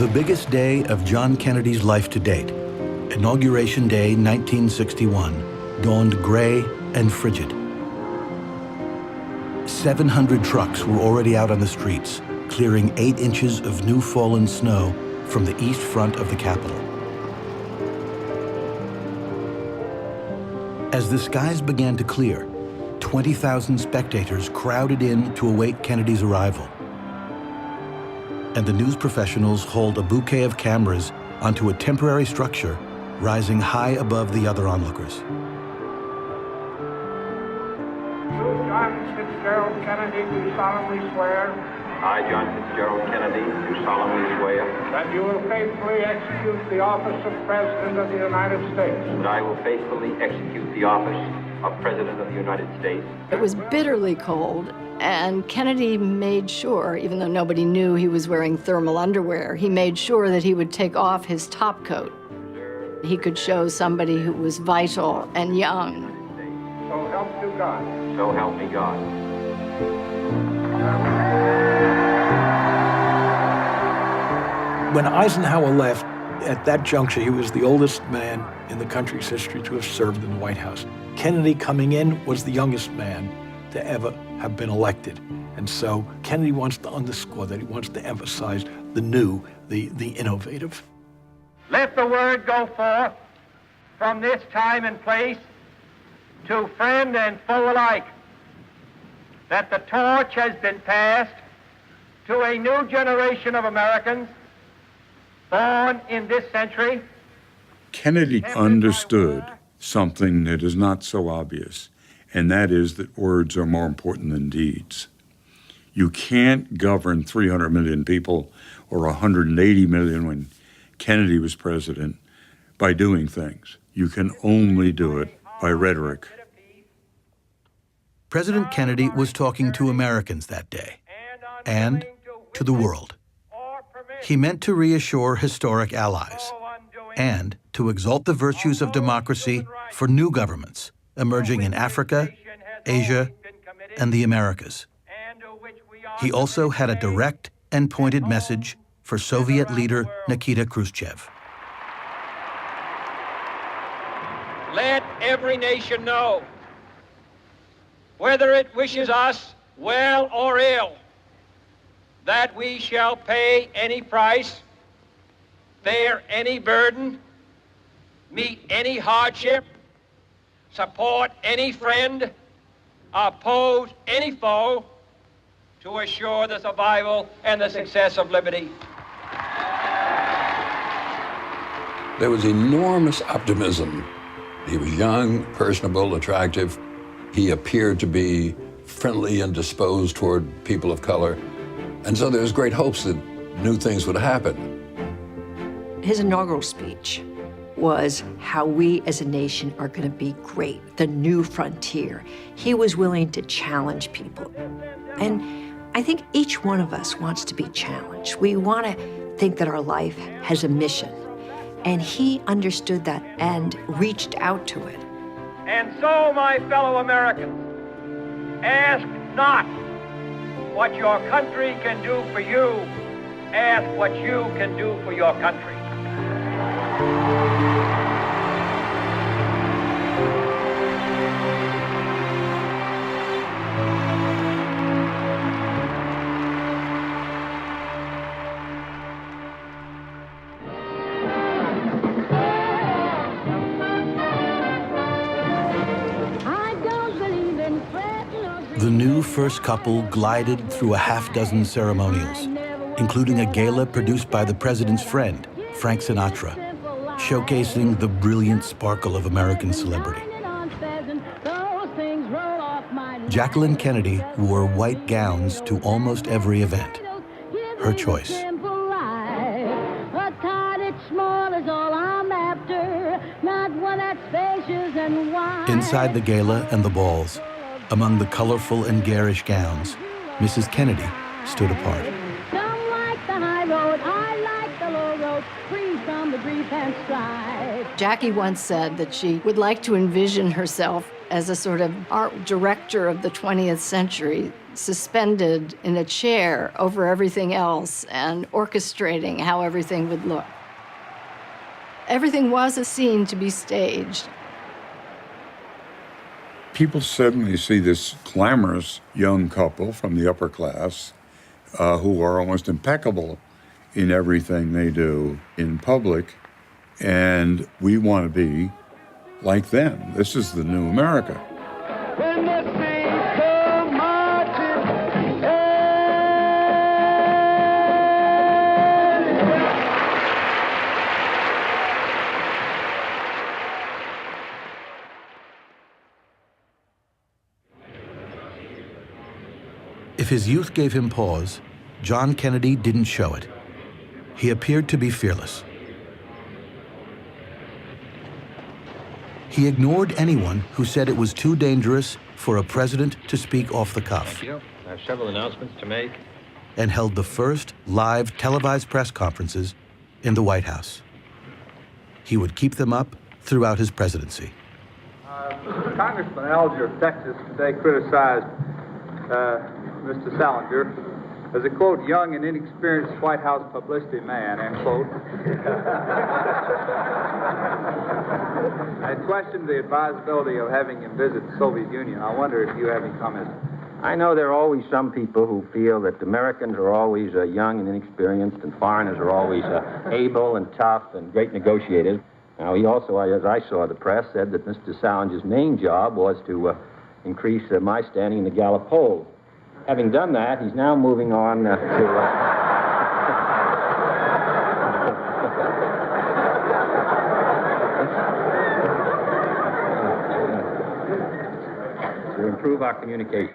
The biggest day of John Kennedy's life to date, Inauguration Day 1961, dawned gray and frigid. 700 trucks were already out on the streets, clearing 8 inches of new fallen snow from the east front of the Capitol. As the skies began to clear, 20,000 spectators crowded in to await Kennedy's arrival. And the news professionals hauled a bouquet of cameras onto a temporary structure rising high above the other onlookers. John Fitzgerald Kennedy, do solemnly swear. I, John Fitzgerald Kennedy, do solemnly swear that you will faithfully execute the office of President of the United States. that I will faithfully execute the office of President of the United States. It was bitterly cold, and Kennedy made sure, even though nobody knew he was wearing thermal underwear, he made sure that he would take off his top coat. He could show somebody who was vital and young. So help you God. So help me God. When Eisenhower left, at that juncture, he was the oldest man in the country's history to have served in the White House. Kennedy coming in was the youngest man to ever have been elected. And so Kennedy wants to underscore that. He wants to emphasize the new, the innovative. Let the word go forth from this time and place to friend and foe alike that the torch has been passed to a new generation of Americans born in this century. Kennedy understood something that is not so obvious, and that is that words are more important than deeds. You can't govern 300 million people or 180 million when Kennedy was president by doing things. You can only do it by rhetoric. President Kennedy was talking to Americans that day, and to the world. He meant to reassure historic allies, and to exalt the virtues of democracy for new governments emerging in Africa, Asia, and the Americas. He also had a direct and pointed message for Soviet leader Nikita Khrushchev. Let every nation know, whether it wishes us well or ill, that we shall pay any price, bear any burden, meet any hardship, support any friend, oppose any foe, to assure the survival and the success of liberty. There was enormous optimism. He was young, personable, attractive. He appeared to be friendly and disposed toward people of color. And so there was great hopes that new things would happen. His inaugural speech was how we as a nation are going to be great, the new frontier. He was willing to challenge people. And I think each one of us wants to be challenged. We want to think that our life has a mission. And he understood that and reached out to it. And so, my fellow Americans, ask not what your country can do for you, ask what you can do for your country. The new first couple glided through a half-dozen ceremonials, including a gala produced by the president's friend, Frank Sinatra, showcasing the brilliant sparkle of American celebrity. Jacqueline Kennedy wore white gowns to almost every event. Her choice. Inside the gala and the balls, among the colorful and garish gowns, Mrs. Kennedy stood apart. Some like the high road, I like the low road, free from the grief and strife. Jackie once said that she would like to envision herself as a sort of art director of the 20th century, suspended in a chair over everything else and orchestrating how everything would look. Everything was a scene to be staged. People suddenly see this glamorous young couple from the upper class who are almost impeccable in everything they do in public, and we want to be like them. This is the new America. When the saints come marching, If his youth gave him pause, John Kennedy didn't show it. He appeared to be fearless. He ignored anyone who said it was too dangerous for a president to speak off the cuff. Thank you. I have several announcements to make. And held the first live televised press conferences in the White House. He would keep them up throughout his presidency. Congressman Alger of Texas today criticized Mr. Salinger as a, quote, young and inexperienced White House publicity man, end quote. I questioned the advisability of having him visit the Soviet Union. I wonder if you have any comments. I know there are always some people who feel that Americans are always young and inexperienced, and foreigners are always able and tough and great negotiators. Now, he also, as I saw the press, said that Mr. Salinger's main job was to increase my standing in the Gallup poll. Having done that, he's now moving on to improve our communication.